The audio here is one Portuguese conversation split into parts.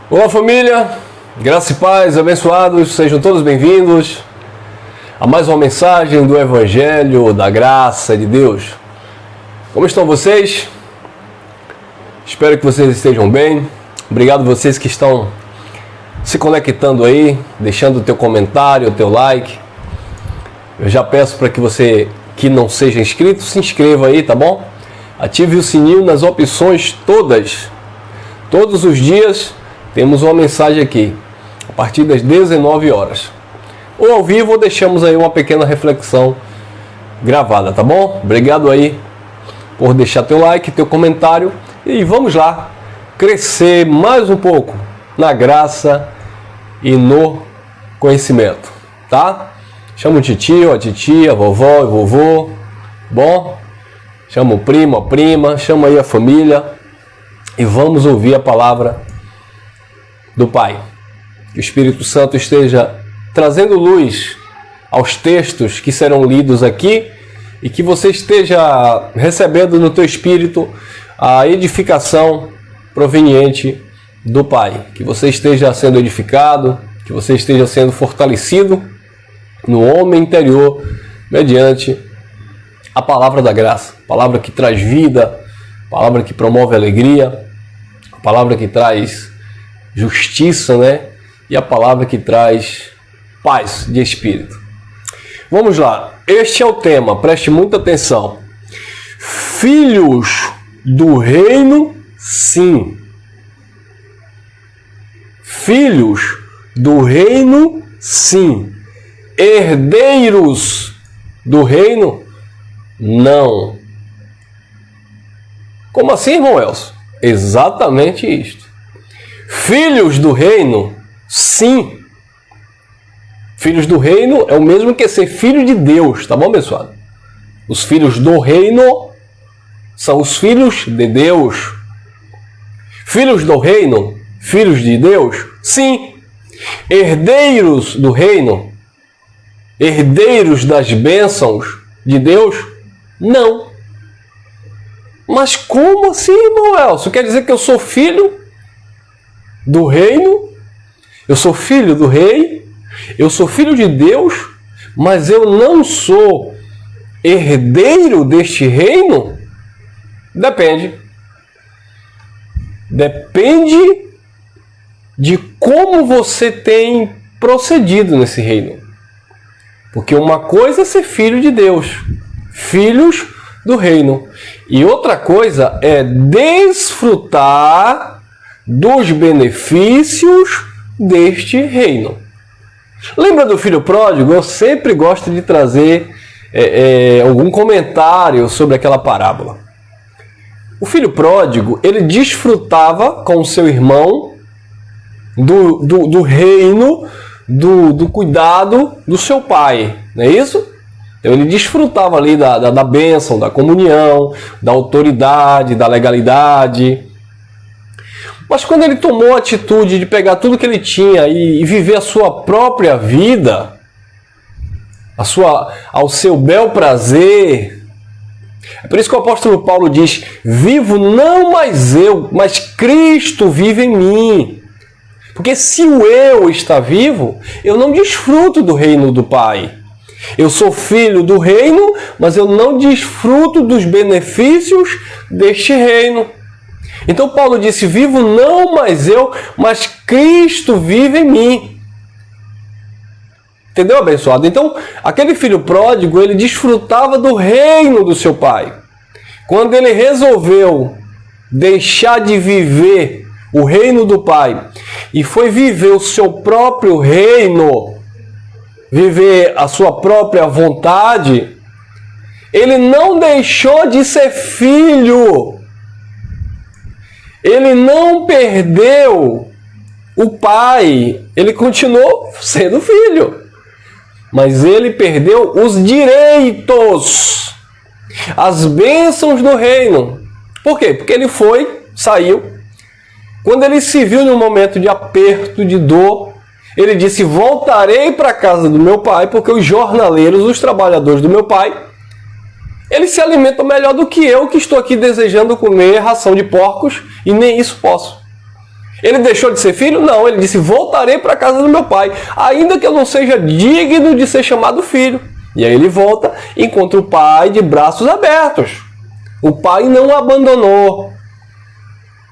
Olá família, graça e paz, abençoados, sejam todos bem-vindos a mais uma mensagem do Evangelho da Graça de Deus. Como estão vocês? Espero que vocês estejam bem. Obrigado a vocês que estão se conectando aí, deixando o teu comentário, o teu like. Eu já peço para que você que não seja inscrito, se inscreva aí, tá bom? Ative o sininho nas opções todas. Todos os dias temos uma mensagem aqui, a partir das 19 horas. Ou ao vivo, ou deixamos aí uma pequena reflexão gravada, tá bom? Obrigado aí por deixar teu like, teu comentário. E vamos lá, crescer mais um pouco na graça e no conhecimento, tá? Chama o titio, a titia, a vovó e vovô, bom? Chama o primo, a prima, chama aí a família e vamos ouvir a palavra do Pai. Que o Espírito Santo esteja trazendo luz aos textos que serão lidos aqui e que você esteja recebendo no teu espírito a edificação proveniente do Pai. Que você esteja sendo edificado, que você esteja sendo fortalecido no homem interior mediante a palavra da graça, palavra que traz vida, palavra que promove alegria, a palavra que traz justiça, né? E a palavra que traz paz de espírito. Vamos lá, este é o tema, preste muita atenção. Filhos do reino, sim. Filhos do reino, sim. Herdeiros do reino, não. Como assim, irmão Elcio? Exatamente isto. Filhos do reino, sim. Filhos do reino é o mesmo que ser filho de Deus, tá bom, pessoal? Os filhos do reino são os filhos de Deus. Filhos do reino, filhos de Deus, sim. Herdeiros do reino, herdeiros das bênçãos de Deus, não. Mas como assim, irmão Elcio? Quer dizer que eu sou filho do reino? Eu sou filho do rei? Eu sou filho de Deus? Mas eu não sou herdeiro deste reino? Depende. Depende de como você tem procedido nesse reino. Porque uma coisa é ser filho de Deus, filhos do reino. E outra coisa é desfrutar dos benefícios deste reino. Lembra do filho pródigo? Eu sempre gosto de trazer algum comentário sobre aquela parábola. O filho pródigo, ele desfrutava com o seu irmão do reino, do cuidado do seu pai, não é isso? Então ele desfrutava ali da bênção, da comunhão, da autoridade, da legalidade. Mas quando ele tomou a atitude de pegar tudo que ele tinha e viver a sua própria vida, ao seu bel prazer, é por isso que o apóstolo Paulo diz: vivo não mais eu, mas Cristo vive em mim. Porque se o eu está vivo, eu não desfruto do reino do Pai. Eu sou filho do reino, mas eu não desfruto dos benefícios deste reino. Então Paulo disse: vivo não mais eu, mas Cristo vive em mim. Entendeu, abençoado? Então, aquele filho pródigo, ele desfrutava do reino do seu pai. Quando ele resolveu deixar de viver o reino do pai e foi viver o seu próprio reino, viver a sua própria vontade, ele não deixou de ser filho. Ele não perdeu o pai, ele continuou sendo filho. Mas ele perdeu os direitos, as bênçãos do reino. Por quê? Porque ele saiu. Quando ele se viu num momento de aperto, de dor, ele disse: voltarei para a casa do meu pai, porque os jornaleiros, os trabalhadores do meu pai, eles se alimentam melhor do que eu, que estou aqui desejando comer ração de porcos e nem isso posso. Ele deixou de ser filho? Não, ele disse, voltarei para a casa do meu pai, ainda que eu não seja digno de ser chamado filho. E aí ele volta e encontra o pai de braços abertos. O pai não o abandonou.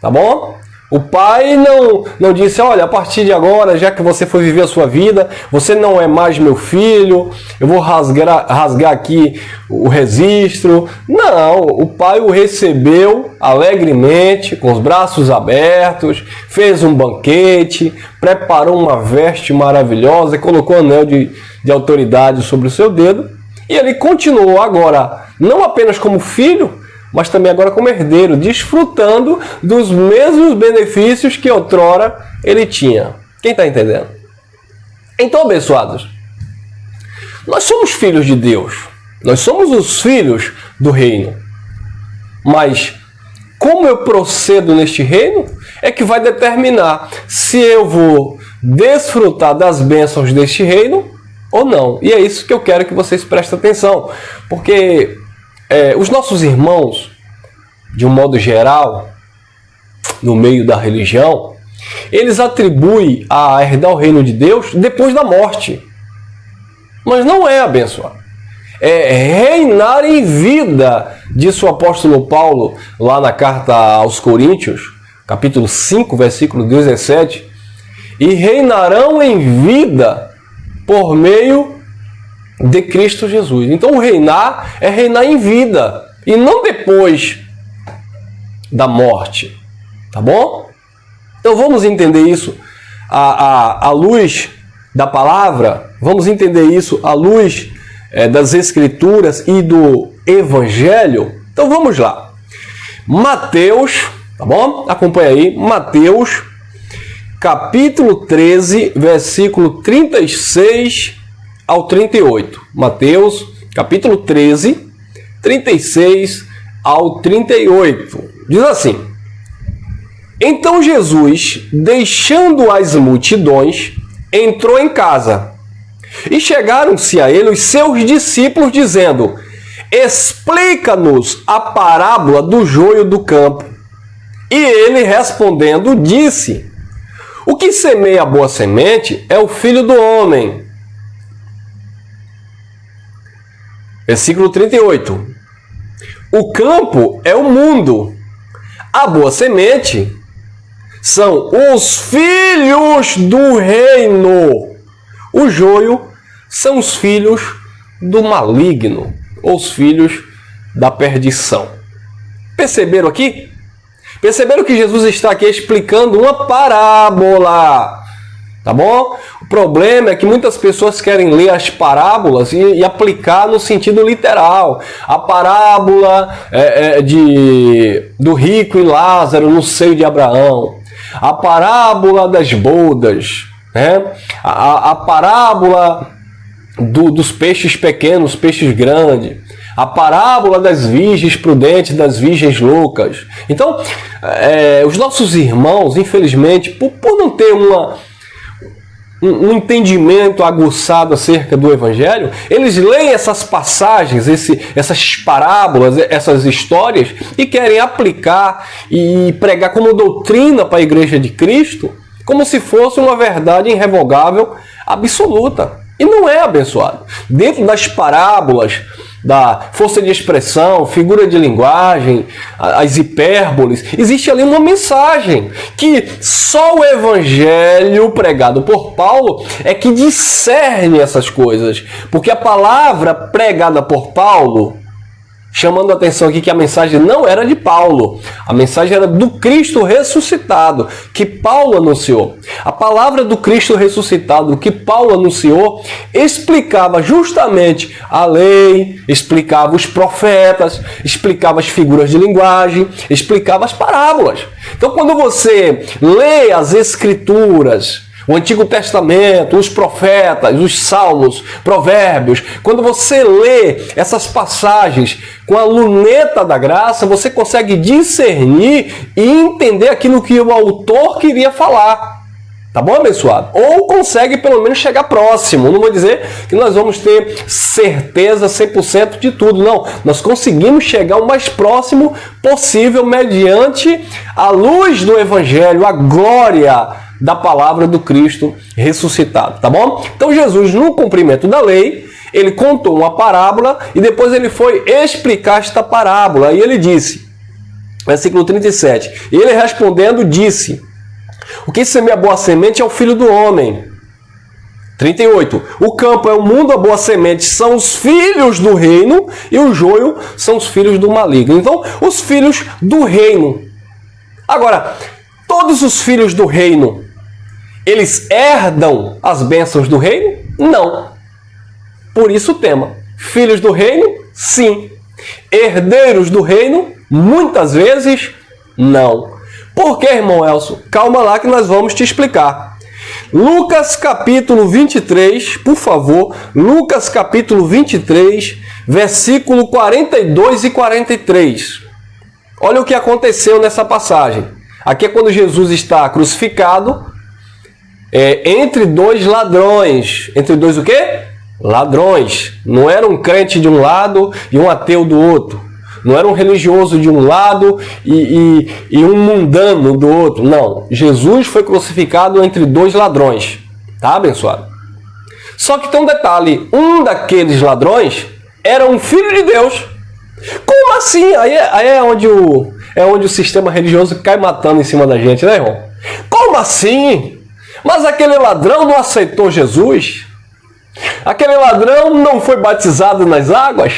Tá bom? O pai não disse, olha, a partir de agora, já que você foi viver a sua vida, você não é mais meu filho, eu vou rasgar aqui o registro. Não, o pai o recebeu alegremente, com os braços abertos, fez um banquete, preparou uma veste maravilhosa, colocou um anel de autoridade sobre o seu dedo, e ele continuou agora, não apenas como filho, mas também agora como herdeiro, desfrutando dos mesmos benefícios que outrora ele tinha. Quem está entendendo? Então, abençoados, nós somos filhos de Deus, nós somos os filhos do reino, mas como eu procedo neste reino é que vai determinar se eu vou desfrutar das bênçãos deste reino ou não. E é isso que eu quero que vocês prestem atenção, porque os nossos irmãos, de um modo geral, no meio da religião, eles atribuem a herdar o reino de Deus depois da morte. Mas não é, abençoado. É reinar em vida, disse o apóstolo Paulo lá na carta aos Coríntios, capítulo 5, versículo 17, e reinarão em vida por meio de Cristo Jesus. Então o reinar é reinar em vida e não depois da morte, tá bom? Então vamos entender isso à luz da palavra, vamos entender isso à luz das Escrituras e do Evangelho. Então vamos lá. Mateus, tá bom? Acompanha aí, Mateus, capítulo 13, versículo 36 ao 38. Mateus, capítulo 13, 36 ao 38. Diz assim: Então Jesus, deixando as multidões, entrou em casa. E chegaram-se a ele os seus discípulos, dizendo: Explica-nos a parábola do joio do campo. E ele, respondendo, disse: O que semeia a boa semente é o Filho do Homem. Versículo 38. O campo é o mundo. A boa semente são os filhos do reino. O joio são os filhos do maligno, ou os filhos da perdição. Perceberam aqui? Perceberam que Jesus está aqui explicando uma parábola, tá bom? O problema é que muitas pessoas querem ler as parábolas e aplicar no sentido literal. A parábola do rico e Lázaro no seio de Abraão. A parábola das bodas, né? A parábola dos peixes pequenos, peixes grandes. A parábola das virgens prudentes, das virgens loucas. Então, os nossos irmãos, infelizmente, por não ter um entendimento aguçado acerca do Evangelho, eles leem essas passagens, essas parábolas, essas histórias e querem aplicar e pregar como doutrina para a Igreja de Cristo, como se fosse uma verdade irrevogável, absoluta. E não é, abençoado. Dentro das parábolas, da força de expressão, figura de linguagem, as hipérboles, existe ali uma mensagem que só o Evangelho pregado por Paulo é que discerne essas coisas. Porque a palavra pregada por Paulo, chamando a atenção aqui que a mensagem não era de Paulo, a mensagem era do Cristo ressuscitado, que Paulo anunciou. A palavra do Cristo ressuscitado que Paulo anunciou explicava justamente a lei, explicava os profetas, explicava as figuras de linguagem, explicava as parábolas. Então, quando você lê as Escrituras, o Antigo Testamento, os profetas, os salmos, provérbios, quando você lê essas passagens com a luneta da graça, você consegue discernir e entender aquilo que o autor queria falar. Tá bom, abençoado? Ou consegue pelo menos chegar próximo. Não vou dizer que nós vamos ter certeza 100% de tudo. Não, nós conseguimos chegar o mais próximo possível mediante a luz do Evangelho, a glória da palavra do Cristo ressuscitado. Tá bom? Então Jesus, no cumprimento da lei, ele contou uma parábola e depois ele foi explicar esta parábola. E ele disse, versículo 37, e ele respondendo disse: o que semeia a boa semente é o Filho do Homem. 38. O campo é o mundo, a boa semente são os filhos do reino e o joio são os filhos do maligno. Então, os filhos do reino. Agora, todos os filhos do reino, eles herdam as bênçãos do reino? Não. Por isso o tema. Filhos do reino? Sim. Herdeiros do reino? Muitas vezes, não. Por que, irmão Elcio? Calma lá que nós vamos te explicar. Lucas capítulo 23, por favor. Lucas capítulo 23, versículo 42 e 43. Olha o que aconteceu nessa passagem. Aqui é quando Jesus está crucificado entre dois ladrões. Entre dois o quê? Ladrões. Não era um crente de um lado e um ateu do outro. Não era um religioso de um lado e um mundano do outro. Não. Jesus foi crucificado entre dois ladrões. Tá, abençoado? Só que tem um detalhe. Um daqueles ladrões era um filho de Deus. Como assim? Aí é onde o sistema religioso cai matando em cima da gente, né, irmão? Como assim? Mas aquele ladrão não aceitou Jesus? Aquele ladrão não foi batizado nas águas?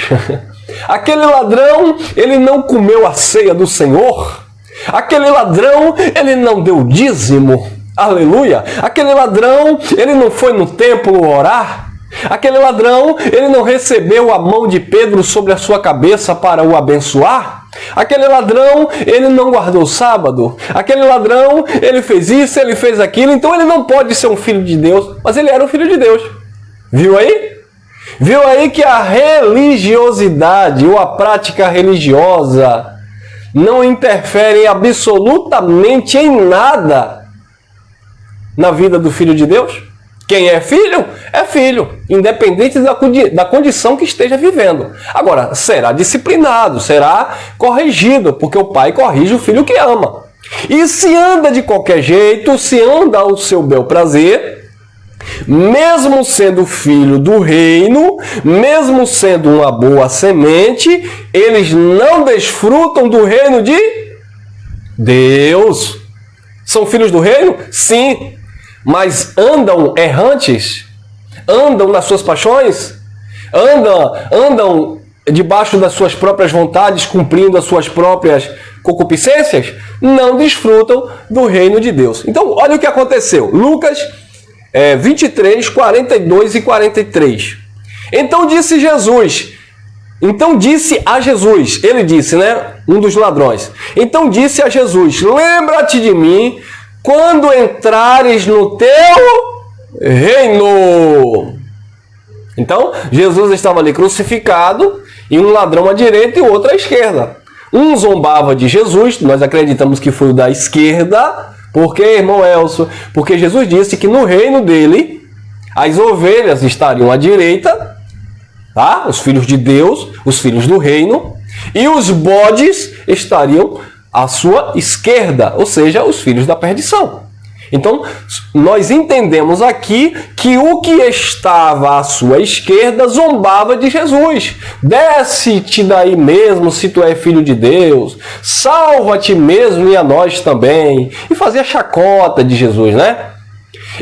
Aquele ladrão, ele não comeu a ceia do Senhor? Aquele ladrão, ele não deu dízimo? Aleluia! Aquele ladrão, ele não foi no templo orar? Aquele ladrão, ele não recebeu a mão de Pedro sobre a sua cabeça para o abençoar? Aquele ladrão, ele não guardou o sábado? Aquele ladrão, ele fez isso, ele fez aquilo, então ele não pode ser um filho de Deus, mas ele era um filho de Deus. Viu aí? Viu aí que a religiosidade ou a prática religiosa não interfere absolutamente em nada na vida do Filho de Deus? Quem é filho, independente da condição que esteja vivendo. Agora, será disciplinado, será corrigido, porque o pai corrige o filho que ama. E se anda de qualquer jeito, se anda ao seu bel prazer, mesmo sendo filho do reino, mesmo sendo uma boa semente, eles não desfrutam do reino de Deus. São filhos do reino? Sim. Mas andam errantes? Andam nas suas paixões? Andam debaixo das suas próprias vontades, cumprindo as suas próprias concupiscências? Não desfrutam do reino de Deus. Então, olha o que aconteceu. Lucas 23, 42 e 43. Então disse a Jesus, ele disse, né? Um dos ladrões. Então disse a Jesus: lembra-te de mim quando entrares no teu reino. Então, Jesus estava ali crucificado e um ladrão à direita e o outro à esquerda. Um zombava de Jesus, nós acreditamos que foi o da esquerda. Por quê, irmão Elcio? Porque Jesus disse que no reino dele, as ovelhas estariam à direita, tá? Os filhos de Deus, os filhos do reino, e os bodes estariam à sua esquerda, ou seja, os filhos da perdição. Então, nós entendemos aqui que o que estava à sua esquerda zombava de Jesus. Desce-te daí mesmo, se tu és filho de Deus. Salva-te mesmo e a nós também. E fazia chacota de Jesus, né?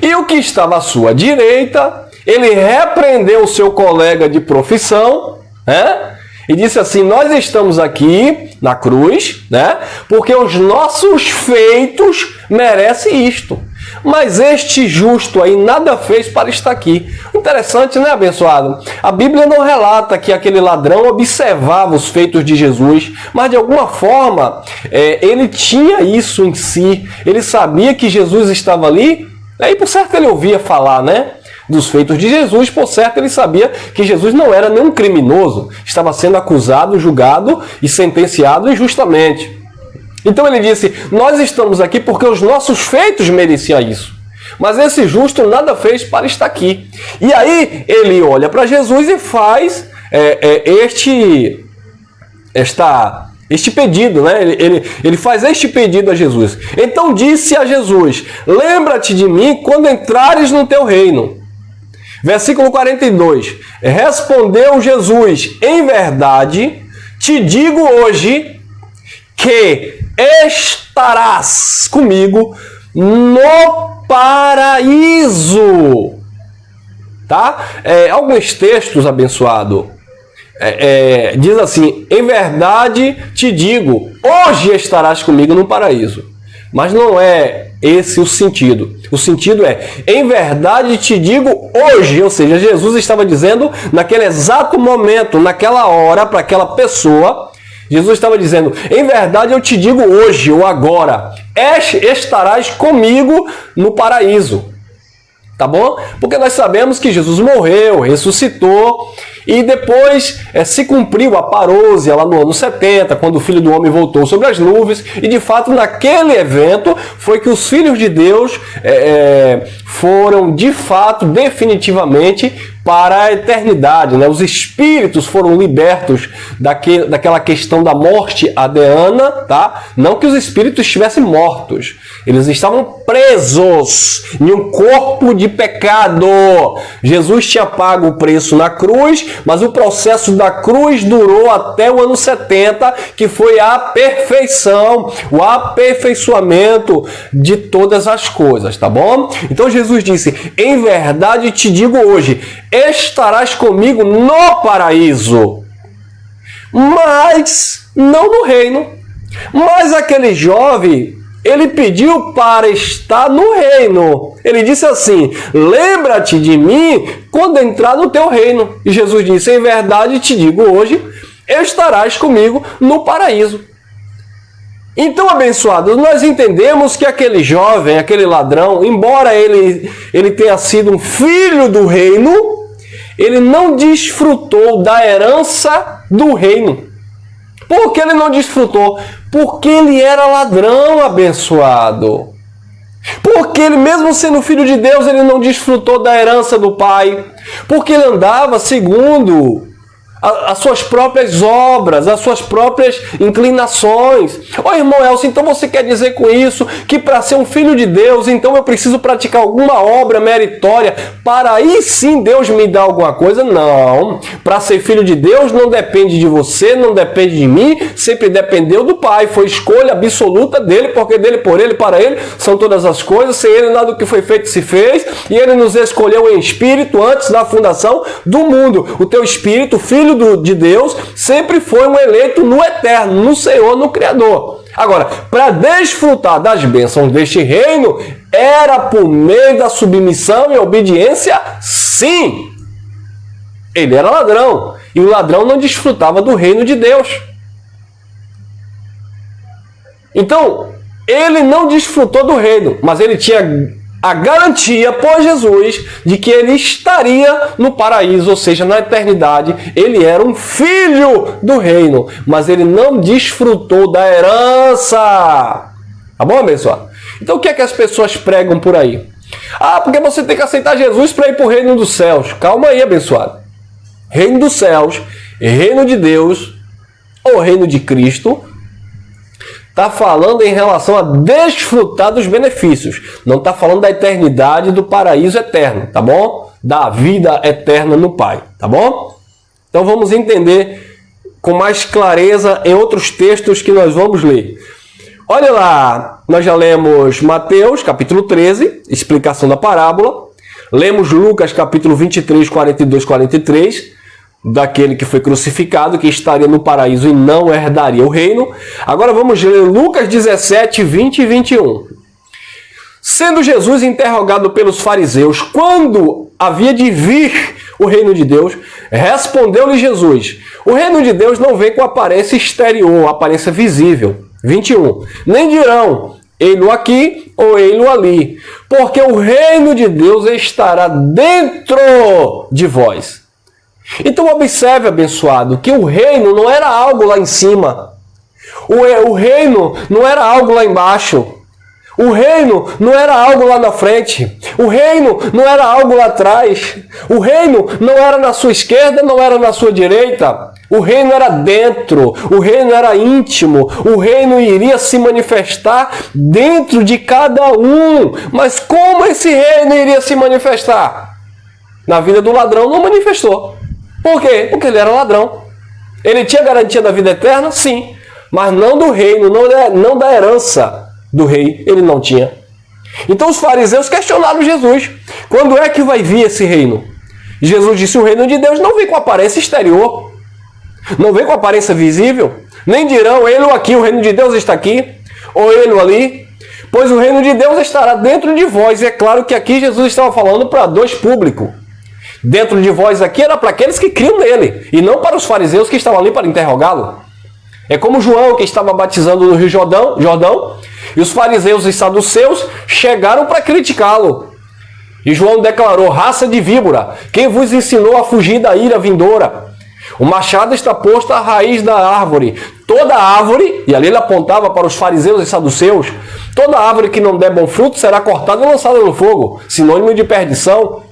E o que estava à sua direita, ele repreendeu o seu colega de profissão, né? E disse assim: nós estamos aqui na cruz, né? Porque os nossos feitos merecem isto. Mas este justo aí nada fez para estar aqui. Interessante, né, abençoado? A Bíblia não relata que aquele ladrão observava os feitos de Jesus, mas de alguma forma ele tinha isso em si. Ele sabia que Jesus estava ali, e por certo ele ouvia falar, né? Dos feitos de Jesus, por certo ele sabia que Jesus não era nenhum criminoso, estava sendo acusado, julgado e sentenciado injustamente. Então ele disse: nós estamos aqui porque os nossos feitos mereciam isso. Mas esse justo nada fez para estar aqui. E aí ele olha para Jesus e faz este pedido, né? Ele faz este pedido a Jesus. Então disse a Jesus: lembra-te de mim quando entrares no teu reino. Versículo 42. Respondeu Jesus: em verdade te digo hoje que estarás comigo no paraíso. Tá? Alguns textos, abençoado, diz assim: em verdade te digo, hoje estarás comigo no paraíso. Mas não é esse o sentido. O sentido é: em verdade te digo hoje. Ou seja, Jesus estava dizendo naquele exato momento, naquela hora, para aquela pessoa. Jesus estava dizendo: em verdade eu te digo hoje ou agora, estarás comigo no paraíso. Tá bom? Porque nós sabemos que Jesus morreu, ressuscitou e depois se cumpriu a parousia lá no ano 70, quando o Filho do Homem voltou sobre as nuvens, e de fato naquele evento foi que os filhos de Deus foram de fato definitivamente para a eternidade, né? Os espíritos foram libertos daquela questão da morte adeana, tá? Não que os espíritos estivessem mortos, eles estavam presos em um corpo de pecado. Jesus tinha pago o preço na cruz, mas o processo da cruz durou até o ano 70, que foi a perfeição, o aperfeiçoamento de todas as coisas, tá bom? Então Jesus disse: em verdade te digo hoje, estarás comigo no paraíso, mas não no reino. Mas aquele jovem, ele pediu para estar no reino. Ele disse assim: lembra-te de mim quando entrar no teu reino. E Jesus disse: em verdade te digo hoje, estarás comigo no paraíso. Então, abençoados, nós entendemos que aquele jovem, aquele ladrão, embora ele tenha sido um filho do reino, ele não desfrutou da herança do reino. Por que ele não desfrutou? Porque ele era ladrão, abençoado. Porque ele, mesmo sendo filho de Deus, ele não desfrutou da herança do Pai. Porque ele andava segundo as suas próprias obras, as suas próprias inclinações. Ô irmão Elcio, então você quer dizer com isso que para ser um filho de Deus, então eu preciso praticar alguma obra meritória para aí sim Deus me dar alguma coisa? Não. Para ser filho de Deus não depende de você, não depende de mim, sempre dependeu do Pai. Foi escolha absoluta dele, porque dele, por ele, para ele são todas as coisas. Sem ele nada do que foi feito se fez, e ele nos escolheu em espírito antes da fundação do mundo. O teu espírito, filho de Deus, sempre foi um eleito no eterno, no Senhor, no Criador. Agora, para desfrutar das bênçãos deste reino, era por meio da submissão e obediência, sim. Ele era ladrão, e o ladrão não desfrutava do reino de Deus. Então, ele não desfrutou do reino, mas ele tinha a garantia por Jesus de que ele estaria no paraíso, ou seja, na eternidade. Ele era um filho do reino, mas ele não desfrutou da herança. Tá bom, abençoado? Então o que é que as pessoas pregam por aí? Ah, porque você tem que aceitar Jesus para ir para o reino dos céus. Calma aí, abençoado. Reino dos céus, reino de Deus, ou reino de Cristo, está falando em relação a desfrutar dos benefícios. Não está falando da eternidade, do paraíso eterno, tá bom? Da vida eterna no Pai, tá bom? Então vamos entender com mais clareza em outros textos que nós vamos ler. Olha lá, nós já lemos Mateus, capítulo 13, explicação da parábola. Lemos Lucas, capítulo 23, 42, 43. Daquele que foi crucificado, que estaria no paraíso e não herdaria o reino. Agora vamos ler Lucas 17, 20 e 21. Sendo Jesus interrogado pelos fariseus quando havia de vir o reino de Deus, respondeu-lhe Jesus: o reino de Deus não vem com aparência exterior, aparência visível. 21. Nem dirão: ei-lo aqui ou ei-lo ali, porque o reino de Deus estará dentro de vós. Então observe, abençoado, que o reino não era algo lá em cima. O reino não era algo lá embaixo. O reino não era algo lá na frente. O reino não era algo lá atrás. O reino não era na sua esquerda, não era na sua direita. O reino era dentro. O reino era íntimo. O reino iria se manifestar dentro de cada um. Mas como esse reino iria se manifestar? Na vida do ladrão não manifestou. Por quê? Porque ele era ladrão. Ele tinha garantia da vida eterna? Sim. Mas não do reino, não da herança do rei, ele não tinha. Então os fariseus questionaram Jesus. Quando é que vai vir esse reino? Jesus disse, o reino de Deus não vem com aparência exterior. Não vem com aparência visível. Nem dirão, ele aqui, o reino de Deus está aqui. Ou ele ali. Pois o reino de Deus estará dentro de vós. E é claro que aqui Jesus estava falando para dois públicos. Dentro de vós aqui era para aqueles que criam nele. E não para os fariseus que estavam ali para interrogá-lo. É como João, que estava batizando no Rio Jordão, e os fariseus e saduceus chegaram para criticá-lo. E João declarou, raça de víbora, quem vos ensinou a fugir da ira vindoura? O machado está posto à raiz da árvore. Toda árvore, e ali ele apontava para os fariseus e saduceus, toda árvore que não der bom fruto será cortada e lançada no fogo, sinônimo de perdição.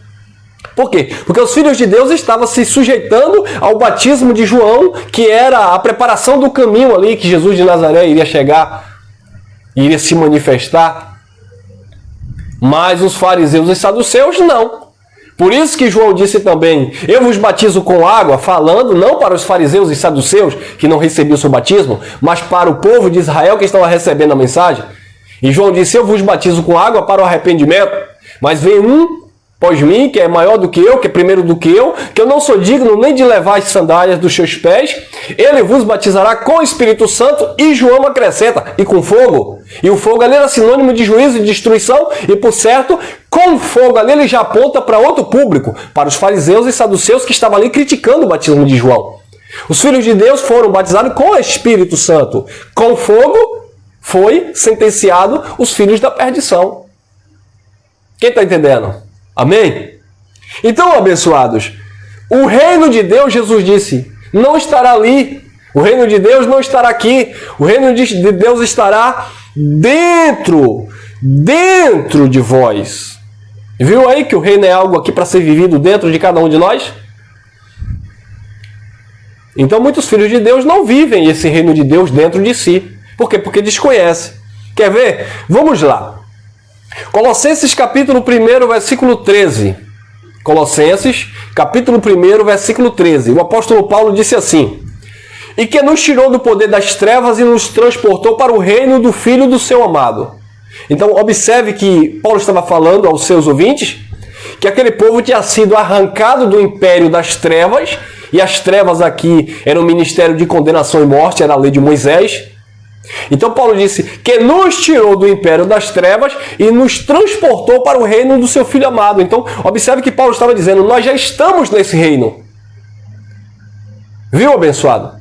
Por quê? Porque os filhos de Deus estavam se sujeitando ao batismo de João, que era a preparação do caminho ali que Jesus de Nazaré iria chegar, iria se manifestar. Mas os fariseus e saduceus não. Por isso que João disse também, eu vos batizo com água, falando não para os fariseus e saduceus que não recebiam o seu batismo, mas para o povo de Israel que estava recebendo a mensagem. E João disse, eu vos batizo com água para o arrependimento, mas vem um após mim, que é maior do que eu primeiro do que eu não sou digno nem de levar as sandálias dos seus pés, ele vos batizará com o Espírito Santo, e João acrescenta, e com fogo. E o fogo ali era sinônimo de juízo e destruição, e por certo, com fogo ali ele já aponta para outro público, para os fariseus e saduceus que estavam ali criticando o batismo de João. Os filhos de Deus foram batizados com o Espírito Santo. Com fogo foi sentenciado os filhos da perdição. Quem está entendendo? Amém? Então, abençoados, o reino de Deus, Jesus disse, não estará ali. O reino de Deus não estará aqui. O reino de Deus estará dentro de vós. Viu aí que o reino é algo aqui para ser vivido dentro de cada um de nós? Então, muitos filhos de Deus não vivem esse reino de Deus dentro de si. Por quê? Porque desconhecem. Quer ver? Vamos lá. Colossenses capítulo 1, versículo 13. Colossenses capítulo 1, versículo 13. O apóstolo Paulo disse assim, e que nos tirou do poder das trevas e nos transportou para o reino do Filho do seu amado. Então observe que Paulo estava falando aos seus ouvintes que aquele povo tinha sido arrancado do império das trevas, e as trevas aqui eram o ministério de condenação e morte, era a lei de Moisés. Então Paulo disse que nos tirou do império das trevas e nos transportou para o reino do seu Filho amado. Então observe que Paulo estava dizendo, nós já estamos nesse reino. Viu, abençoado?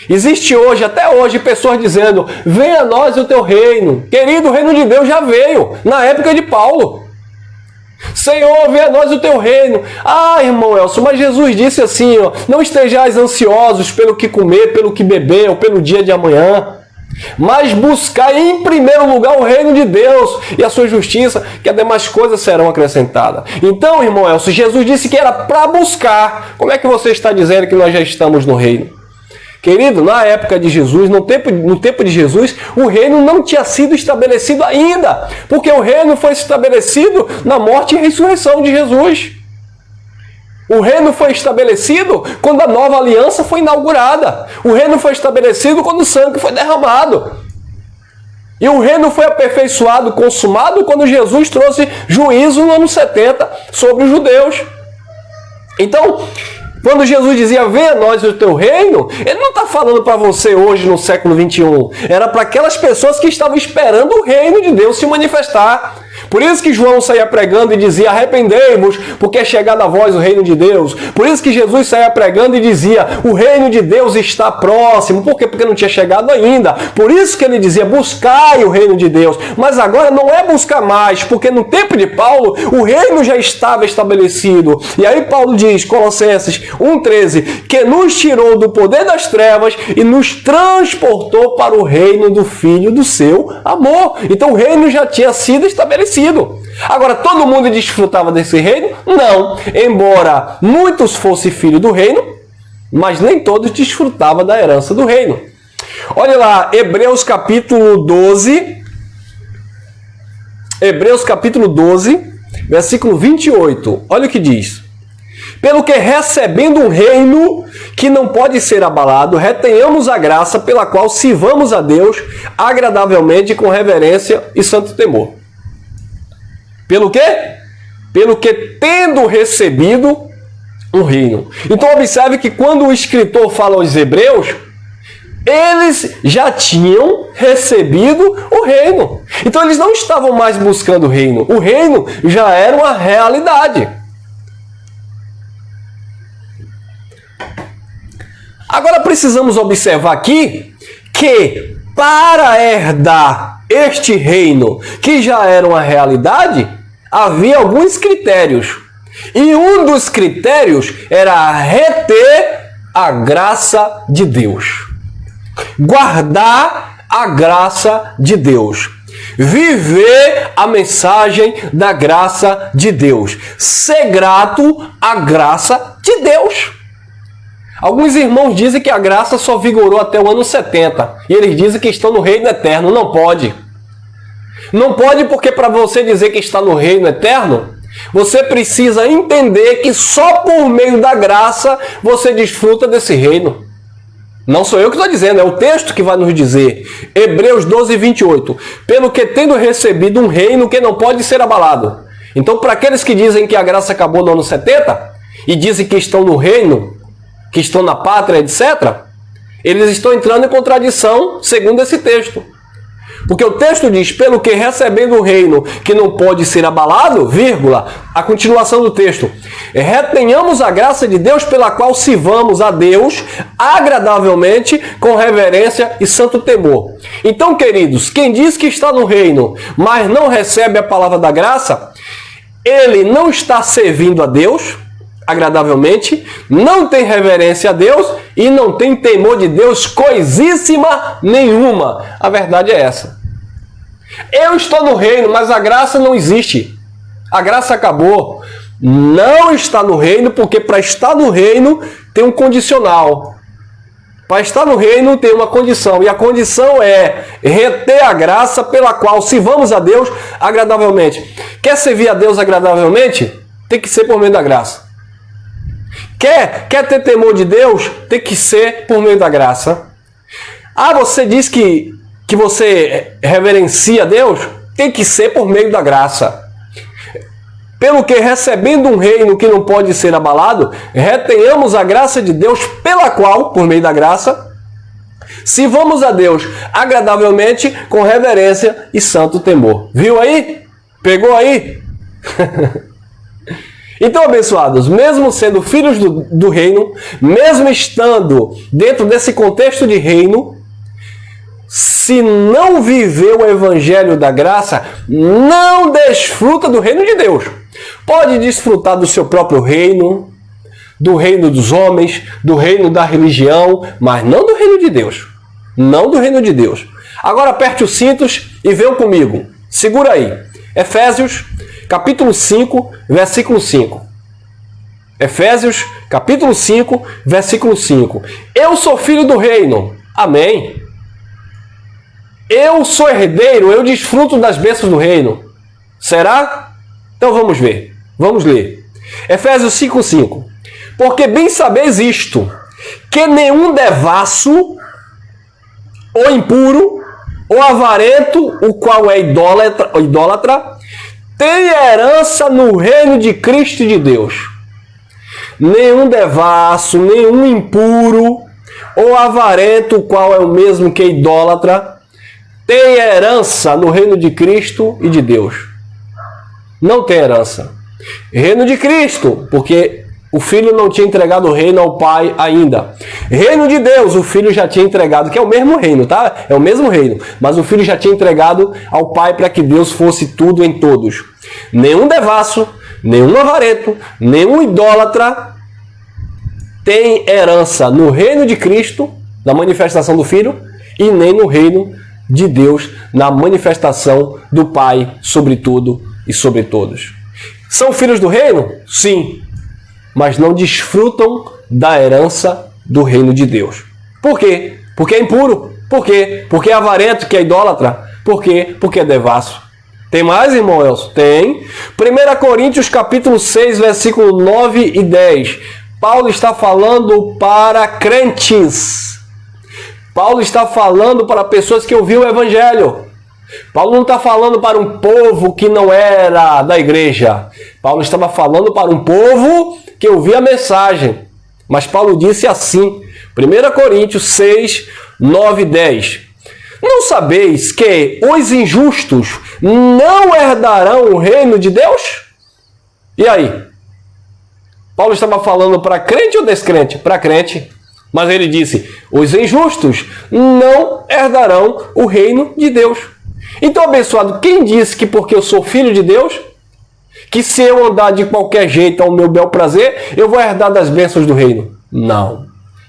Existe hoje, até hoje, pessoas dizendo, venha a nós o teu reino. Querido, o reino de Deus já veio, na época de Paulo. Senhor, venha a nós o teu reino. Ah, irmão Elcio, mas Jesus disse assim, ó, não estejais ansiosos pelo que comer, pelo que beber ou pelo dia de amanhã. Mas buscar em primeiro lugar o reino de Deus e a sua justiça, que as demais coisas serão acrescentadas. Então, irmão Elcio, Jesus disse que era para buscar. Como é que você está dizendo que nós já estamos no reino? Querido, na época de Jesus, no tempo de Jesus, o reino não tinha sido estabelecido ainda, porque o reino foi estabelecido na morte e ressurreição de Jesus. O reino foi estabelecido quando a nova aliança foi inaugurada. O reino foi estabelecido quando o sangue foi derramado. E o reino foi aperfeiçoado, consumado, quando Jesus trouxe juízo no ano 70 sobre os judeus. Então, quando Jesus dizia, venha a nós o teu reino, ele não está falando para você hoje no século 21. Era para aquelas pessoas que estavam esperando o reino de Deus se manifestar. Por isso que João saía pregando e dizia: arrependei-vos, porque é chegado a vós o reino de Deus. Por isso que Jesus saía pregando e dizia: o reino de Deus está próximo. Por quê? Porque não tinha chegado ainda. Por isso que ele dizia: buscai o reino de Deus. Mas agora não é buscar mais, porque no tempo de Paulo o reino já estava estabelecido. E aí Paulo diz, Colossenses 1,13, que nos tirou do poder das trevas e nos transportou para o reino do Filho do seu amor. Então o reino já tinha sido estabelecido. Agora, todo mundo desfrutava desse reino? Não. Embora muitos fossem filhos do reino, mas nem todos desfrutavam da herança do reino. Olha lá, Hebreus capítulo 12. Hebreus capítulo 12, versículo 28. Olha o que diz. Pelo que recebendo um reino que não pode ser abalado, retenhamos a graça pela qual sirvamos a Deus agradavelmente com reverência e santo temor. Pelo quê? Pelo que tendo recebido um reino. Então observe que quando o escritor fala aos hebreus, eles já tinham recebido o reino. Então eles não estavam mais buscando o reino. O reino já era uma realidade. Agora precisamos observar aqui que para herdar este reino, que já era uma realidade, havia alguns critérios. E um dos critérios era reter a graça de Deus. Guardar a graça de Deus. Viver a mensagem da graça de Deus. Ser grato à graça de Deus. Alguns irmãos dizem que a graça só vigorou até o ano 70. E eles dizem que estão no reino eterno. Não pode. Não pode, porque para você dizer que está no reino eterno, você precisa entender que só por meio da graça você desfruta desse reino. Não sou eu que estou dizendo, é o texto que vai nos dizer. Hebreus 12, 28. Pelo que tendo recebido um reino que não pode ser abalado. Então, para aqueles que dizem que a graça acabou no ano 70 e dizem que estão no reino, que estão na pátria, etc., eles estão entrando em contradição segundo esse texto. Porque o texto diz, pelo que recebendo o reino que não pode ser abalado, vírgula, a continuação do texto, retenhamos a graça de Deus pela qual sirvamos a Deus agradavelmente, com reverência e santo temor. Então, queridos, quem diz que está no reino, mas não recebe a palavra da graça, ele não está servindo a Deus agradavelmente, não tem reverência a Deus e não tem temor de Deus coisíssima nenhuma. A verdade é essa. Eu estou no reino, mas a graça não existe. A graça acabou. Não está no reino, porque para estar no reino tem um condicional. Para estar no reino tem uma condição, e a condição é reter a graça pela qual sirvamos a Deus agradavelmente. Quer servir a Deus agradavelmente? Tem que ser por meio da graça. Quer ter temor de Deus? Tem que ser por meio da graça. Ah, você diz que você reverencia Deus? Tem que ser por meio da graça. Pelo que, recebendo um reino que não pode ser abalado, retenhamos a graça de Deus pela qual, por meio da graça, sirvamos a Deus agradavelmente, com reverência e santo temor. Viu aí? Pegou aí? Então, abençoados, mesmo sendo filhos do reino, mesmo estando dentro desse contexto de reino, se não viver o evangelho da graça, não desfruta do reino de Deus. Pode desfrutar do seu próprio reino, do reino dos homens, do reino da religião, mas não do reino de Deus. Não do reino de Deus. Agora aperte os cintos e venham comigo. Segura aí. Efésios, capítulo 5, versículo 5. Efésios, capítulo 5, versículo 5. Eu sou filho do reino. Amém. Eu sou herdeiro, eu desfruto das bênçãos do reino. Será? Então vamos ver. Vamos ler. Efésios 5, 5. Porque bem sabeis isto, que nenhum devasso, ou impuro, ou avarento, o qual é idólatra, tem herança no reino de Cristo e de Deus. Nenhum devasso, nenhum impuro, ou avarento, o qual é o mesmo que idólatra, tem herança no reino de Cristo e de Deus. não tem herança. Reino de Cristo, porque o Filho não tinha entregado o reino ao Pai ainda. Reino de Deus, o Filho já tinha entregado, que é o mesmo reino, tá? É o mesmo reino, mas o Filho já tinha entregado ao Pai para que Deus fosse tudo em todos. Nenhum devasso, nenhum avarento, nenhum idólatra tem herança no reino de Cristo, na manifestação do Filho, e nem no reino de Deus, na manifestação do Pai sobre tudo e sobre todos. São filhos do reino? Sim. Mas não desfrutam da herança do reino de Deus. Por quê? Porque é impuro. Por quê? Porque é avarento, que é idólatra. Por quê? Porque é devasso. Tem mais, irmão Elcio? Tem. 1 Coríntios capítulo 6, versículo 9 e 10. Paulo está falando para crentes. Paulo está falando para pessoas que ouviram o evangelho. Paulo não está falando para um povo que não era da igreja. Paulo estava falando para um povo que ouvia a mensagem. Mas Paulo disse assim, 1 Coríntios 6, 9 e 10. Não sabeis que os injustos não herdarão o reino de Deus? E aí? Paulo estava falando para crente ou descrente? Para crente. Mas ele disse, os injustos não herdarão o reino de Deus. Então, abençoado, quem disse que porque eu sou filho de Deus, que se eu andar de qualquer jeito ao meu bel prazer, eu vou herdar das bênçãos do reino? Não.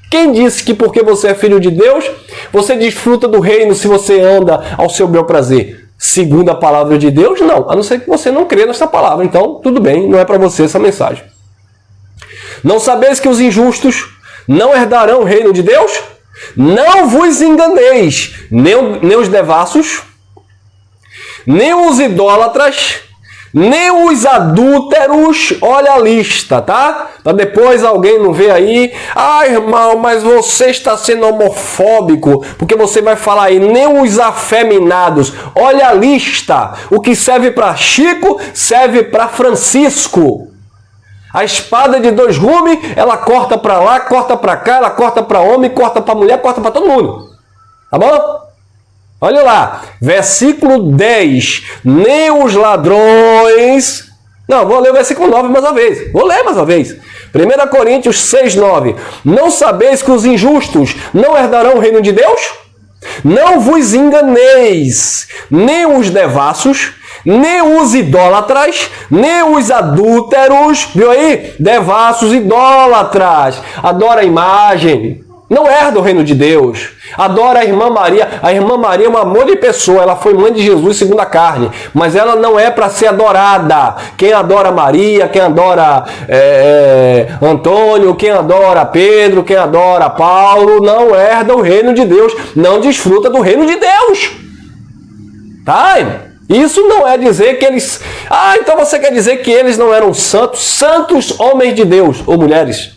Quem disse que porque você é filho de Deus, você desfruta do reino se você anda ao seu bel prazer? Segundo a palavra de Deus, não. A não ser que você não crê nessa palavra. Então, tudo bem, não é para você essa mensagem. Não sabeis que os injustos não herdarão o reino de Deus? Não vos enganeis, nem os devassos, nem os idólatras, nem os adúlteros. Olha a lista, tá? Para depois alguém não ver aí, irmão, mas você está sendo homofóbico, porque você vai falar aí, nem os afeminados. Olha a lista. O que serve para Chico, serve para Francisco. A espada de dois gumes, ela corta para lá, corta para cá, ela corta para homem, corta para mulher, corta para todo mundo. Tá bom? Olha lá, versículo 10. Nem os ladrões... Não, vou ler o versículo 9 mais uma vez. Vou ler mais uma vez. 1 Coríntios 6, 9. Não sabeis que os injustos não herdarão o reino de Deus? Não vos enganeis, nem os devassos, nem os idólatras, nem os adúlteros, viu aí? Devassos, idólatras, adora a imagem, não herda o reino de Deus. Adora a irmã Maria. A irmã Maria é um amor de pessoa. Ela foi mãe de Jesus segundo a carne. Mas ela não é para ser adorada. Quem adora Maria, quem adora Antônio, quem adora Pedro, quem adora Paulo, não herda o reino de Deus. Não desfruta do reino de Deus. Tá? Isso não é dizer que eles... então você quer dizer que eles não eram santos? Santos homens de Deus ou mulheres.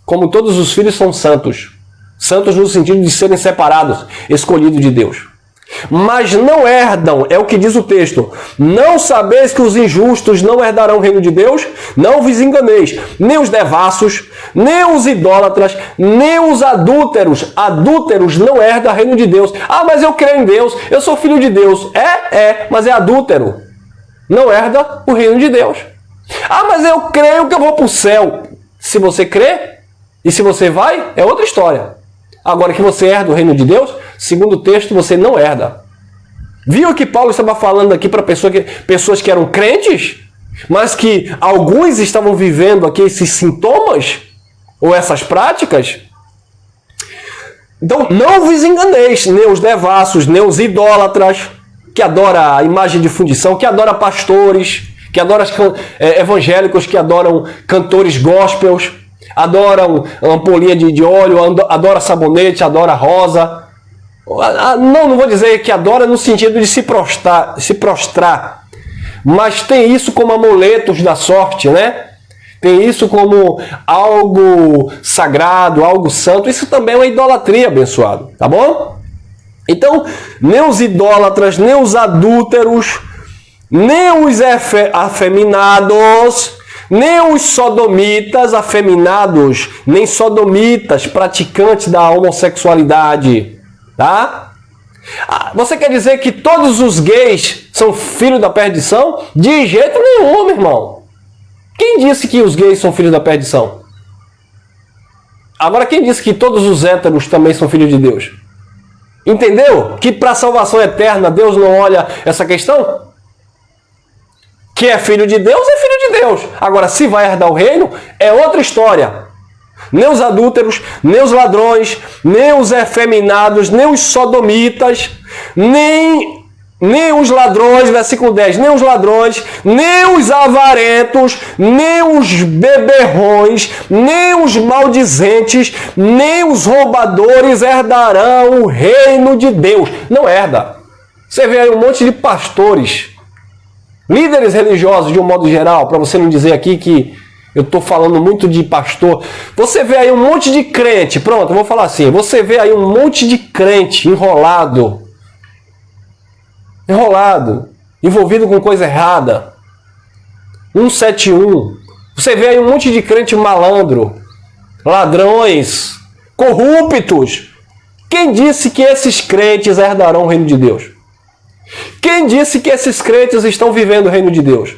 Como todos os filhos são santos. Santos no sentido de serem separados, escolhidos de Deus. Mas não herdam, é o que diz o texto. Não sabeis que os injustos não herdarão o reino de Deus? Não vos enganeis. Nem os devassos, nem os idólatras, nem os adúlteros. Adúlteros não herdam o reino de Deus. Mas eu creio em Deus, eu sou filho de Deus. Mas é adúltero. Não herda o reino de Deus. Mas eu creio que eu vou para o céu. Se você crê, e se você vai, é outra história. Agora que você herda o reino de Deus, segundo o texto, você não herda. Viu que Paulo estava falando aqui para pessoas que eram crentes, mas que alguns estavam vivendo aqui esses sintomas, ou essas práticas? Então, não vos enganeis, nem os devassos, nem os idólatras, que adoram a imagem de fundição, que adoram pastores, que adoram evangélicos, que adoram cantores gospels, adoram ampolinha de óleo, adora sabonete, adora rosa. Não vou dizer que adora no sentido de se prostrar, mas tem isso como amuletos da sorte, né? Tem isso como algo sagrado, algo santo. Isso também é uma idolatria, abençoado, tá bom? Então, nem os idólatras, nem os adúlteros, nem os afeminados, nem os sodomitas afeminados, nem sodomitas praticantes da homossexualidade, tá? Você quer dizer que todos os gays são filhos da perdição? De jeito nenhum, meu irmão. Quem disse que os gays são filhos da perdição? Agora, quem disse que todos os héteros também são filhos de Deus? Entendeu? Que para a salvação eterna Deus não olha essa questão? Que é filho de Deus, é filho de Deus. Agora, se vai herdar o reino, é outra história. Nem os adúlteros, nem os ladrões, nem os efeminados, nem os sodomitas, nem os ladrões, versículo 10, nem os ladrões, nem os avarentos, nem os beberrões, nem os maldizentes, nem os roubadores herdarão o reino de Deus. Não herda. Você vê aí um monte de pastores, líderes religiosos de um modo geral, para você não dizer aqui que eu estou falando muito de pastor. Você vê aí um monte de crente, pronto, eu vou falar assim, você vê aí um monte de crente enrolado, envolvido com coisa errada, 171. Você vê aí um monte de crente malandro, ladrões, corruptos. Quem disse que esses crentes herdarão o reino de Deus? Quem disse que esses crentes estão vivendo o reino de Deus?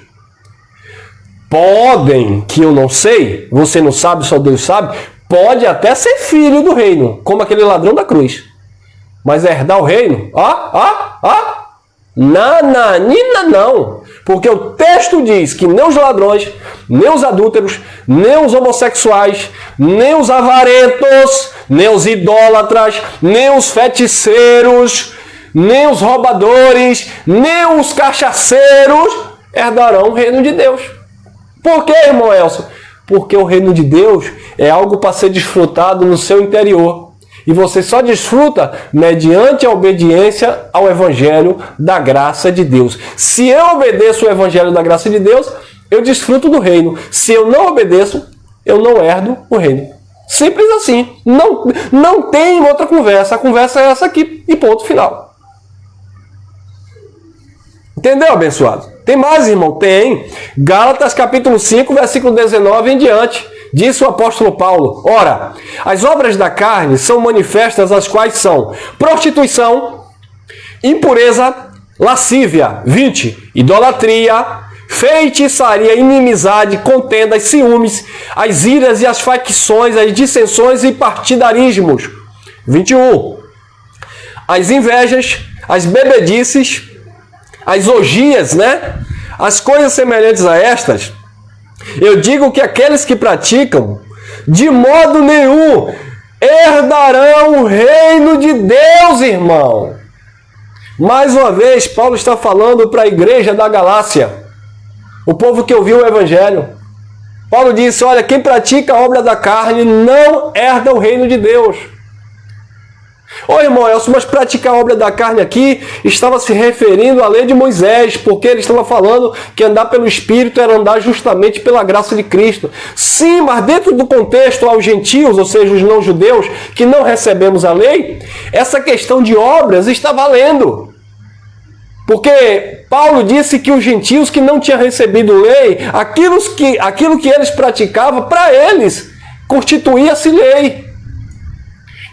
Podem, que eu não sei, você não sabe, só Deus sabe, pode até ser filho do reino, como aquele ladrão da cruz. Mas herdar o reino? Nananina não. Porque o texto diz que nem os ladrões, nem os adúlteros, nem os homossexuais, nem os avarentos, nem os idólatras, nem os feiticeiros, nem os roubadores, nem os cachaceiros herdarão o reino de Deus. Por quê, irmão Elcio? Porque o reino de Deus é algo para ser desfrutado no seu interior. E você só desfruta mediante a obediência ao Evangelho da graça de Deus. Se eu obedeço o Evangelho da graça de Deus, eu desfruto do reino. Se eu não obedeço, eu não herdo o reino. Simples assim. Não tem outra conversa. A conversa é essa aqui e ponto final. Entendeu, abençoado? Tem mais, irmão? Tem. Gálatas capítulo 5, versículo 19 em diante. Disse o apóstolo Paulo: ora, as obras da carne são manifestas, as quais são prostituição, impureza, lascívia, 20, idolatria, feitiçaria, inimizade, contendas, ciúmes, as iras e as facções, as dissensões e partidarismos, 21, as invejas, as bebedices, as orgias, as coisas semelhantes a estas. Eu digo que aqueles que praticam, de modo nenhum, herdarão o reino de Deus, irmão. Mais uma vez, Paulo está falando para a igreja da Galácia, o povo que ouviu o Evangelho. Paulo disse, olha, quem pratica a obra da carne não herda o reino de Deus. Ô irmão Elcio, mas praticar a obra da carne aqui estava se referindo à lei de Moisés, porque ele estava falando que andar pelo Espírito era andar justamente pela graça de Cristo. Sim, mas dentro do contexto aos gentios, ou seja, os não-judeus, que não recebemos a lei, essa questão de obras está valendo. Porque Paulo disse que os gentios que não tinham recebido lei, aquilo que eles praticavam, para eles, constituía-se lei.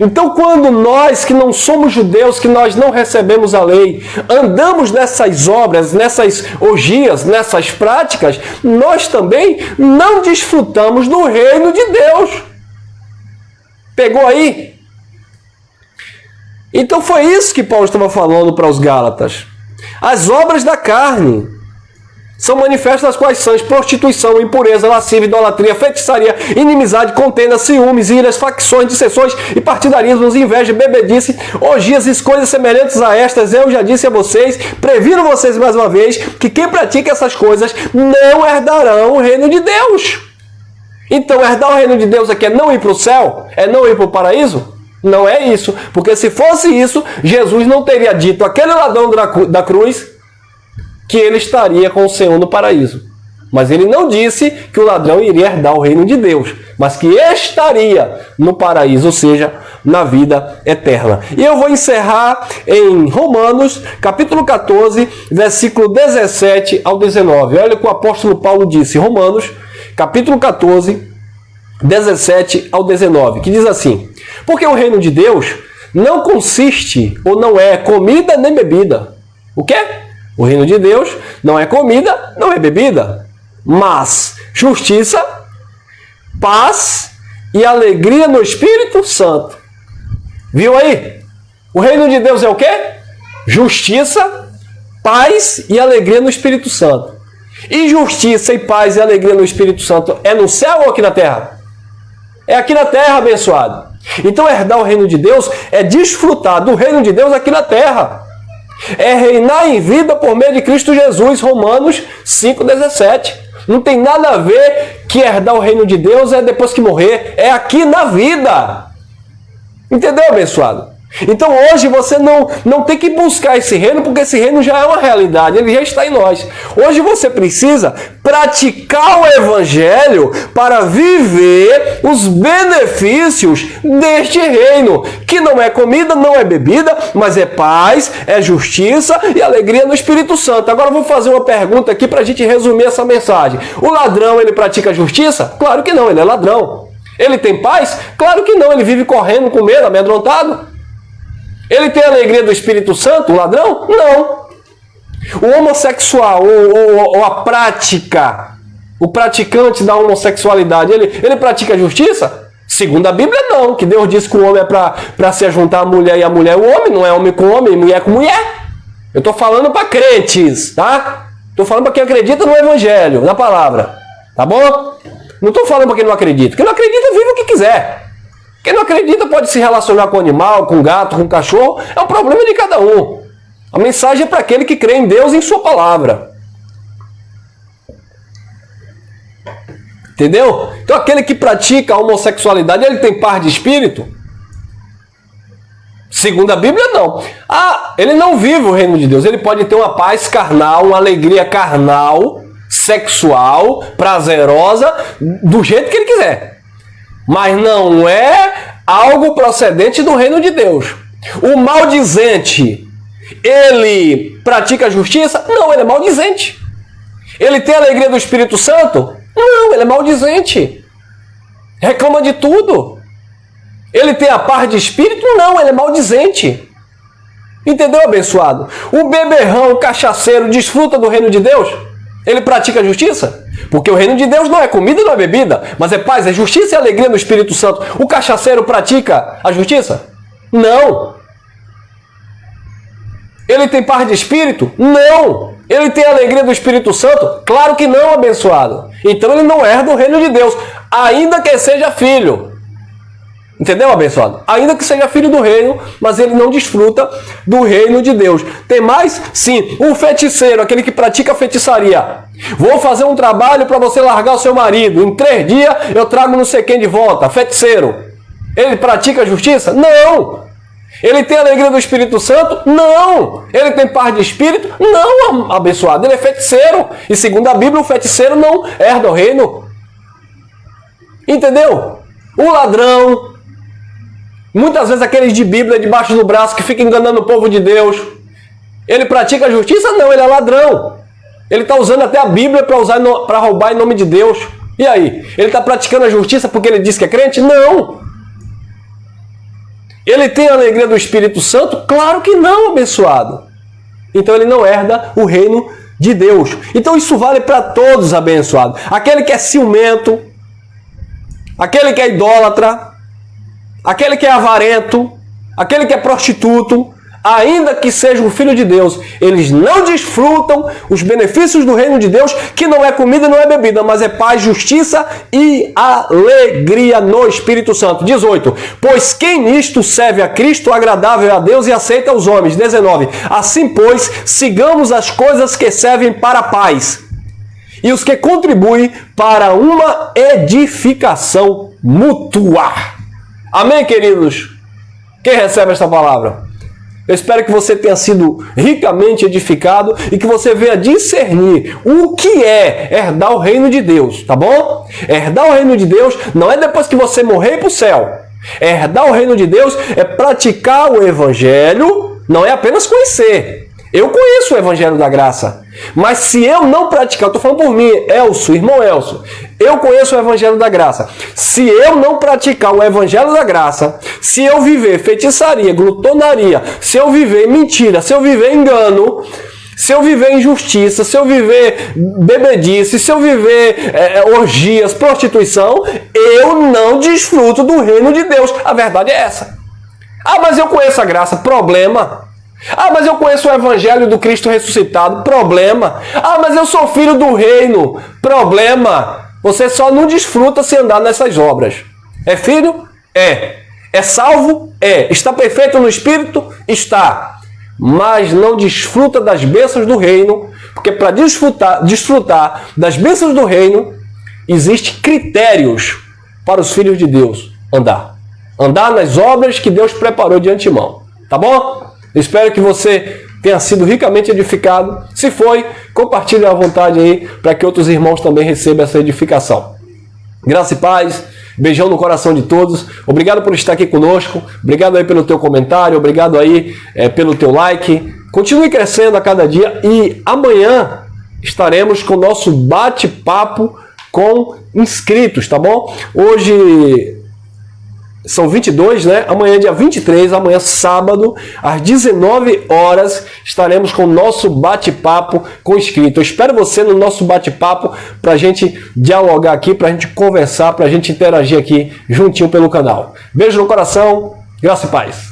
Então, quando nós, que não somos judeus, que nós não recebemos a lei, andamos nessas obras, nessas orgias, nessas práticas, nós também não desfrutamos do reino de Deus. Pegou aí? Então, foi isso que Paulo estava falando para os Gálatas. As obras da carne são manifestas, as quais são prostituição, impureza, lascívia, idolatria, feitiçaria, inimizade, contenda, ciúmes, iras, facções, dissensões e partidarismos, inveja, bebedice, orgias e coisas semelhantes a estas. Eu já disse a vocês, previno vocês mais uma vez, que quem pratica essas coisas não herdarão o reino de Deus. Então, herdar o reino de Deus aqui é não ir para o céu? É não ir para o paraíso? Não é isso. Porque se fosse isso, Jesus não teria dito àquele ladrão da cruz que ele estaria com o Senhor no paraíso. Mas ele não disse que o ladrão iria herdar o reino de Deus, mas que estaria no paraíso, ou seja, na vida eterna. E eu vou encerrar em Romanos, capítulo 14, versículo 17 ao 19. Olha o que o apóstolo Paulo disse, Romanos, capítulo 14, 17 ao 19, que diz assim: porque o reino de Deus não consiste ou não é comida nem bebida. O quê? O reino de Deus não é comida, não é bebida, mas justiça, paz e alegria no Espírito Santo. Viu aí? O reino de Deus é o quê? Justiça, paz e alegria no Espírito Santo. E justiça e paz e alegria no Espírito Santo é no céu ou aqui na terra? É aqui na terra, abençoado. Então herdar o reino de Deus é desfrutar do reino de Deus aqui na terra. É reinar em vida por meio de Cristo Jesus, Romanos 5,17. Não tem nada a ver que herdar o reino de Deus é depois que morrer. É aqui na vida. Entendeu, abençoado? Então hoje você não tem que buscar esse reino, porque esse reino já é uma realidade, ele já está em nós. Hoje você precisa praticar o evangelho para viver os benefícios deste reino, que não é comida, não é bebida, mas é paz, é justiça e alegria no Espírito Santo. Agora eu vou fazer uma pergunta aqui para a gente resumir essa mensagem. O ladrão, ele pratica justiça? Claro que não, ele é ladrão. Ele tem paz? Claro que não, ele vive correndo com medo, amedrontado. Ele tem a alegria do Espírito Santo, o ladrão? Não. O homossexual, ou a prática, o praticante da homossexualidade, ele pratica justiça? Segundo a Bíblia, não. Que Deus diz que o homem é para se juntar a mulher e a mulher o homem, não é homem com homem, mulher com mulher. Eu estou falando para crentes, tá? Estou falando para quem acredita no Evangelho, na palavra. Tá bom? Não estou falando para quem não acredita. Quem não acredita, vive o que quiser. Quem não acredita pode se relacionar com animal, com gato, com cachorro. É um problema de cada um. A mensagem é para aquele que crê em Deus e em sua palavra. Entendeu? Então aquele que pratica a homossexualidade, ele tem paz de espírito? Segundo a Bíblia, não. Ele não vive o reino de Deus. Ele pode ter uma paz carnal, uma alegria carnal, sexual, prazerosa, do jeito que ele quiser. Mas não é algo procedente do reino de Deus. O maldizente, ele pratica justiça? Não, ele é maldizente. Ele tem a alegria do Espírito Santo? Não, ele é maldizente. Reclama de tudo. Ele tem a paz de espírito? Não, ele é maldizente. Entendeu, abençoado? O beberrão, o cachaceiro, desfruta do reino de Deus? Ele pratica justiça? Porque o reino de Deus não é comida e não é bebida, mas é paz, é justiça e alegria no Espírito Santo. O cachaceiro pratica a justiça? Não. Ele tem paz de espírito? Não. Ele tem a alegria do Espírito Santo? Claro que não, abençoado. Então ele não herda o reino de Deus, ainda que seja filho. Entendeu, abençoado? Ainda que seja filho do reino, mas ele não desfruta do reino de Deus. Tem mais? Sim. O feiticeiro, aquele que pratica feitiçaria. Vou fazer um trabalho para você largar o seu marido. Em 3 dias eu trago não sei quem de volta. Feiticeiro. Ele pratica justiça? Não. Ele tem a alegria do Espírito Santo? Não. Ele tem paz de espírito? Não, abençoado. Ele é feiticeiro. E segundo a Bíblia, o feiticeiro não herda o reino. Entendeu? O ladrão. Muitas vezes aqueles de Bíblia debaixo do braço que ficam enganando o povo de Deus. Ele pratica a justiça? Não, ele é ladrão. Ele está usando até a Bíblia para roubar em nome de Deus. E aí? Ele está praticando a justiça porque ele diz que é crente? Não. Ele tem a alegria do Espírito Santo? Claro que não, abençoado. Então ele não herda o reino de Deus. Então isso vale para todos, abençoados. Aquele que é ciumento, aquele que é idólatra, aquele que é avarento, aquele que é prostituto, ainda que seja um filho de Deus, eles não desfrutam os benefícios do reino de Deus, que não é comida e não é bebida, mas é paz, justiça e alegria no Espírito Santo. 18. Pois quem nisto serve a Cristo, agradável a Deus e aceita aos homens. 19. Assim, pois, sigamos as coisas que servem para a paz e os que contribuem para uma edificação mútua. Amém, queridos? Quem recebe esta palavra? Eu espero que você tenha sido ricamente edificado e que você venha discernir o que é herdar o reino de Deus, tá bom? Herdar o reino de Deus não é depois que você morrer e ir para o céu. Herdar o reino de Deus é praticar o evangelho, não é apenas conhecer. Eu conheço o evangelho da graça, mas se eu não praticar, eu estou falando por mim, Elcio, irmão Elcio, Eu conheço o Evangelho da Graça. Se eu não praticar o Evangelho da Graça, se eu viver feitiçaria, glutonaria, se eu viver mentira, se eu viver engano, se eu viver injustiça, se eu viver bebedice, se eu viver orgias, prostituição, eu não desfruto do reino de Deus. A verdade é essa. Ah, mas eu conheço a graça. Problema. Ah, mas eu conheço o Evangelho do Cristo ressuscitado. Problema. Ah, mas eu sou filho do reino. Problema. Você só não desfruta se andar nessas obras. É filho? É. É salvo? É. Está perfeito no Espírito? Está. Mas não desfruta das bênçãos do reino, porque para desfrutar das bênçãos do reino, existem critérios para os filhos de Deus andar. Andar nas obras que Deus preparou de antemão. Tá bom? Espero que você tenha sido ricamente edificado. Se foi, compartilhe à vontade aí, para que outros irmãos também recebam essa edificação. Graça e paz. Beijão no coração de todos. Obrigado por estar aqui conosco. Obrigado aí pelo teu comentário. Obrigado aí pelo teu like. Continue crescendo a cada dia. E amanhã estaremos com o nosso bate-papo com inscritos, tá bom? Hoje são 22, né? Amanhã, dia 23, amanhã, sábado, às 19 horas, estaremos com o nosso bate-papo com inscrito. Eu espero você no nosso bate-papo para a gente dialogar aqui, para a gente conversar, para a gente interagir aqui juntinho pelo canal. Beijo no coração, graça e paz.